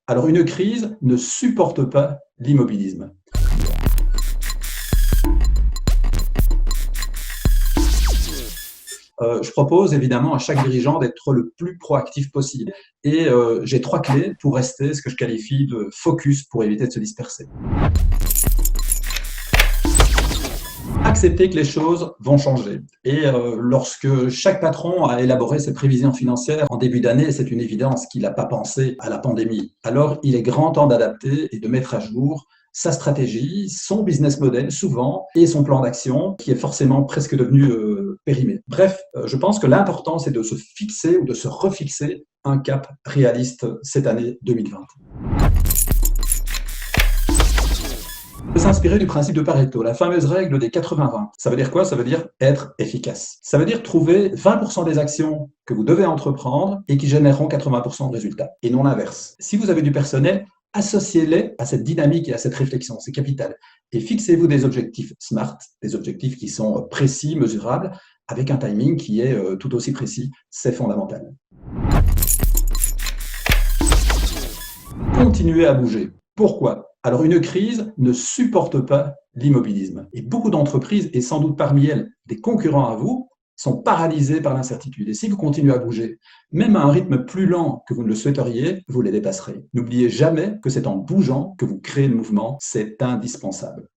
Alors une crise ne supporte pas l'immobilisme. Je propose évidemment à chaque dirigeant d'être le plus proactif possible. Et j'ai 3 clés pour rester ce que je qualifie de focus pour éviter de se disperser. Accepter que les choses vont changer. Et lorsque chaque patron a élaboré ses prévisions financières en début d'année, c'est une évidence qu'il n'a pas pensé à la pandémie. Alors il est grand temps d'adapter et de mettre à jour sa stratégie, son business model souvent, et son plan d'action qui est forcément presque devenu périmé. Bref, je pense que l'important c'est de se fixer ou de se refixer un cap réaliste cette année 2020. De s'inspirer du principe de Pareto, la fameuse règle des 80-20. Ça veut dire quoi? Ça veut dire être efficace. Ça veut dire trouver 20% des actions que vous devez entreprendre et qui généreront 80% de résultats, et non l'inverse. Si vous avez du personnel, associez-les à cette dynamique et à cette réflexion, c'est capital. Et fixez-vous des objectifs SMART, des objectifs qui sont précis, mesurables, avec un timing qui est tout aussi précis, c'est fondamental. Continuez à bouger. Pourquoi? Alors une crise ne supporte pas l'immobilisme. Et beaucoup d'entreprises, et sans doute parmi elles des concurrents à vous, sont paralysés par l'incertitude. Et si vous continuez à bouger, même à un rythme plus lent que vous ne le souhaiteriez, vous les dépasserez. N'oubliez jamais que c'est en bougeant que vous créez le mouvement, c'est indispensable.